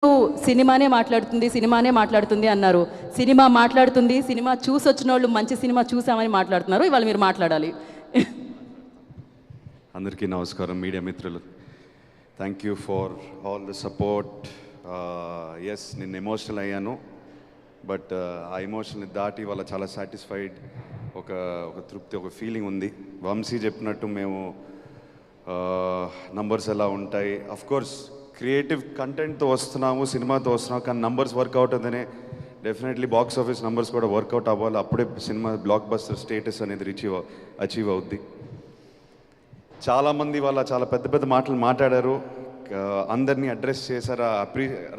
సినిమానే మాట్లాడుతుంది సినిమానే మాట్లాడుతుంది అన్నారు. సినిమా మాట్లాడుతుంది, సినిమా చూసి వచ్చిన వాళ్ళు మంచి సినిమా చూసామని మాట్లాడుతున్నారు. ఇవాళ మీరు మాట్లాడాలి. అందరికీ నమస్కారం, మీడియా మిత్రులు. Thank you for all the support. Yes, నేను ఎమోషనల్ అయ్యాను, బట్ ఆ ఎమోషన్ని దాటి వాళ్ళ చాలా సాటిస్ఫైడ్, ఒక తృప్తి, ఒక ఫీలింగ్ ఉంది. వంశీ చెప్పినట్టు మేము నంబర్స్ ఎలా ఉంటాయి, అఫ్కోర్స్ క్రియేటివ్ కంటెంట్తో వస్తున్నాము, సినిమాతో వస్తున్నాము, కానీ నంబర్స్ వర్కౌట్ అవుతుందనే డెఫినెట్లీ బాక్స్ ఆఫీస్ నంబర్స్ కూడా వర్కౌట్ అవ్వాలి. అప్పుడే సినిమా బ్లాక్ బస్టర్ స్టేటస్ అనేది అచీవ్ అవుద్ది. చాలామంది వాళ్ళ చాలా పెద్ద పెద్ద మాటలు మాట్లాడారు, అందరినీ అడ్రస్ చేశారు.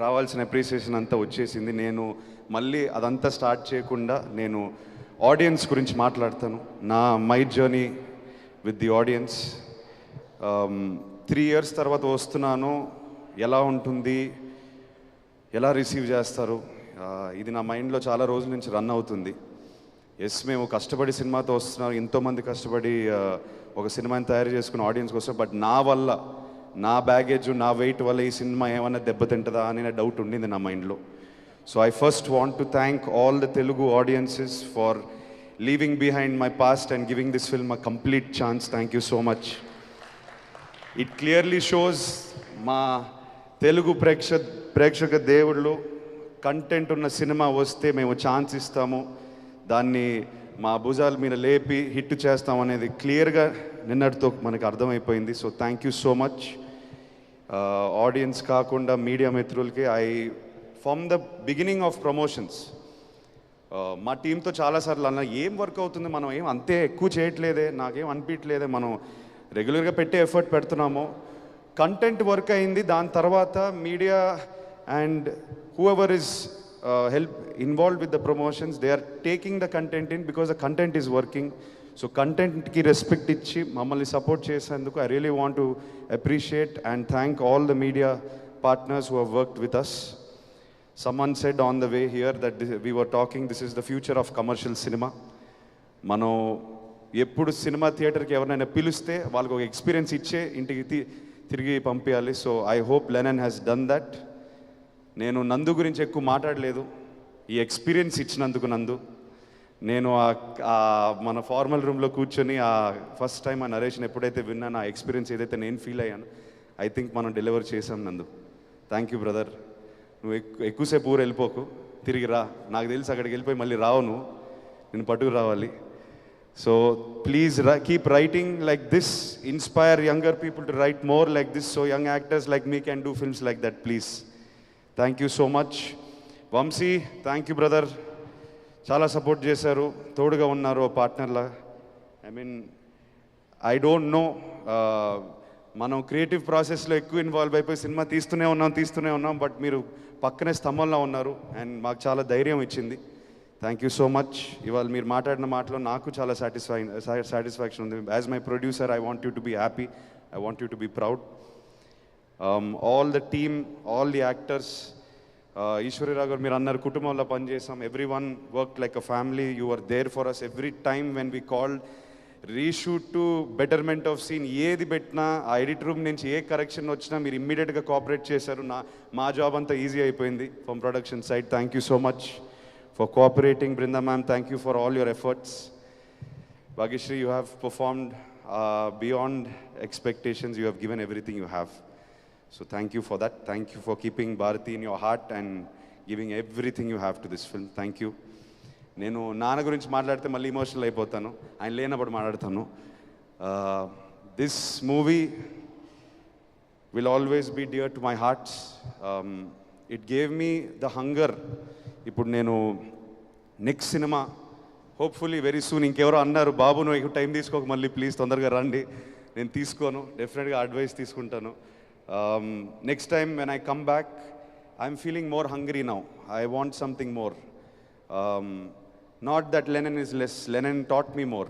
రావాల్సిన అప్రిసియేషన్ అంతా వచ్చేసింది. నేను మళ్ళీ అదంతా స్టార్ట్ చేయకుండా నేను ఆడియన్స్ గురించి మాట్లాడతాను. My journey with the audience. 3 years తర్వాత వస్తున్నాను, ఎలా ఉంటుంది, ఎలా రిసీవ్ చేస్తారు, ఇది నా మైండ్లో చాలా రోజుల నుంచి రన్ అవుతుంది. ఎస్, మేము కష్టపడి సినిమాతో వస్తున్నాం, ఎంతోమంది కష్టపడి ఒక సినిమాని తయారు చేసుకుని ఆడియన్స్కి వస్తాం. బట్ నా వల్ల, నా బ్యాగేజ్, నా వెయిట్ వల్ల ఈ సినిమా ఏమన్నా దెబ్బతింటుందా అనే డౌట్ ఉండింది నా మైండ్లో. So I first want to thank all the Telugu audiences for leaving behind my past and giving this film a complete chance. Thank you so much. It clearly shows మా తెలుగు ప్రేక్షక దేవుళ్ళు, కంటెంట్ ఉన్న cinema వస్తే మేము chance ఇస్తాము, దాన్ని మా భుజాల మీద లేపి హిట్ చేస్తాం అనేది క్లియర్గా నిన్నటితో మనకు అర్థమైపోయింది. So thank you so much. Audience కాకుండా మీడియా మిత్రులకి from the beginning of promotions మా టీంతో చాలాసార్లు అన్న, ఏం వర్క్ అవుతుంది, మనం ఏం అంతే ఎక్కువ చేయట్లేదే, నాకేం అనిపించలేదే, మనం రెగ్యులర్గా పెట్టే ఎఫర్ట్ పెడుతున్నాము, కంటెంట్ వర్క్ అయింది. దాని తర్వాత media and whoever is involved with the promotions, they are taking the content in because the content is working. So content ki respect ichi mammalni support chesanduku I really want to appreciate and thank all the media partners who have worked with us. Someone said on the way here that we were talking, this is the future of commercial cinema. మనం ఎప్పుడు cinema థియేటర్కి ఎవరైనా పిలిస్తే వాళ్ళకి ఒక experience ఇచ్చే ఇంటికి తిరిగి పంపించాలి. So I hope Lennon has done that. నేను నందు గురించి ఎక్కువ మాట్లాడలేదు, ఈ ఎక్స్పీరియన్స్ ఇచ్చినందుకు నందు. నేను మన ఫార్మల్ రూమ్లో కూర్చొని ఫస్ట్ టైం ఆ నరేషన్ ఎప్పుడైతే విన్నాను, ఆ ఎక్స్పీరియన్స్ ఏదైతే నేను ఫీల్ అయ్యాను, ఐ థింక్ మనం డెలివర్ చేసాం నందు. Thank you brother. నువ్వు ఎక్కువసేపు ఊరు వెళ్ళిపోకు, తిరిగి రా. నాకు తెలిసి అక్కడికి వెళ్ళిపోయి మళ్ళీ రావు, నేను పట్టుకు రావాలి. So please keep writing like this, inspire younger people to write more like this, so young actors like me can do films like that please. Thank you so much. Vamsi, thank you brother, చాలా support చేశారు, తోడుగా ఉన్నారు పార్ట్నర్లా. I don't know, మనం creative ప్రాసెస్లో ఎక్కువ involve అయిపోయి cinema తీస్తూనే ఉన్నాం, బట్ మీరు పక్కనే స్తంభంలో ఉన్నారు అండ్ మాకు చాలా ధైర్యం ఇచ్చింది. Thank you so much. ఇవాళ మీరు మాట్లాడిన మాటలో నాకు చాలా సాటిస్ఫాక్షన్ ఉంది. As my producer I want you to be happy, I want you to be proud. All the team, all the actors, Ishwariraw garu meer annaru kutumbamlo pan chesam, everyone worked like a family. You were there for us every time when we called, reshoot to betterment of scene ఏది పెట్టినా, ఆ edit room నుంచి ఏ correction వచ్చినా మీరు ఇమ్మీడియట్గా cooperate చేశారు. మా job అంతా ఈజీ అయిపోయింది from production side. Thank you so much for cooperating. Brinda ma'am, thank you for all your efforts. Bhagyashri, you have performed beyond expectations. You have given everything you have. So thank you for that. Thank you for keeping Bharati in your heart and giving everything you have to this film. Thank you. నేను నాన్న గురించి మాట్లాడితే మళ్ళీ emotional అయిపోతాను, ఆయన లేనప్పుడు మాట్లాడతాను. This movie will always be dear to my hearts. It gave me the hunger. ఇప్పుడు నేను నెక్స్ట్ సినిమా హోప్ఫుల్లీ వెరీ సూన్, ఇంకెవరో అన్నారు, బాబు నువ్వు ఎక్కువ టైం తీసుకోక మళ్ళీ ప్లీజ్ తొందరగా రండి. నేను తీసుకోను, డెఫినెట్గా అడ్వైస్ తీసుకుంటాను. Next time when I come back, I'm feeling more hungry now. I want something more. Not that Lennon is less. Lennon taught me more.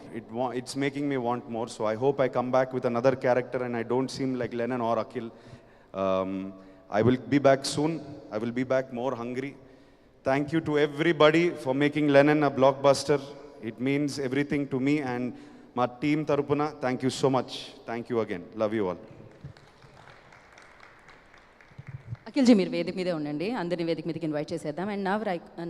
It's making me want more. So I hope I come back with another character and I don't seem like Lennon or Akhil. I will be back soon. I will be back more hungry. Thank you to everybody for making Lennon a blockbuster. It means everything to me and my team tarupuna. Thank you so much. Thank you again. Love you all. అఖిల్జీ మీరు వేదిక మీదే ఉండండి, అందరినీ వేదిక మీదకి invite చేసేద్దాం. And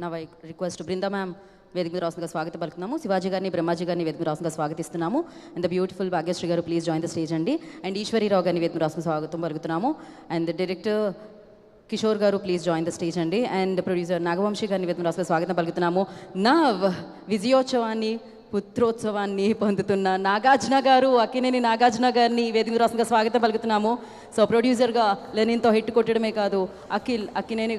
now I request Brinda ma'am వేదిక మీద రాసుగా స్వాగతం పలుకుతున్నాము. శివాజీ గారిని, బ్రహ్మాజీ గారిని వేదిక మీద రాసుగా స్వాగతిస్తున్నాము. అండ్ ద బ్యూటిఫుల్ భాగ్యశ్రీ గారు ప్లీజ్ జాయిన్ ద స్టేజ్ అండి. అండ్ ఈశ్వరీరావు గారిని వేదిక మీద రాసుగా స్వాగతం పలుకుతున్నాము. అండ్ ద డైరెక్టర్ కిషోర్ గారు ప్లీజ్ జాయిన్ ద స్టేజ్ అండి. అండ్ ప్రొడ్యూసర్ నాగవంశీ గారిని వేదిక మీద రాసుగా స్వాగతం పలుకుతున్నాము. నవ్ విజయోత్సవాన్ని, పుత్రోత్సవాన్ని పొందుతున్న నాగార్జున గారు, అక్కినేని నాగార్జున గారిని వేదిక రాష్ట్రంగా స్వాగతం పలుకుతున్నాము. సో ప్రొడ్యూసర్గా లెనిన్తో హిట్ కొట్టడమే కాదు, అక్కినేని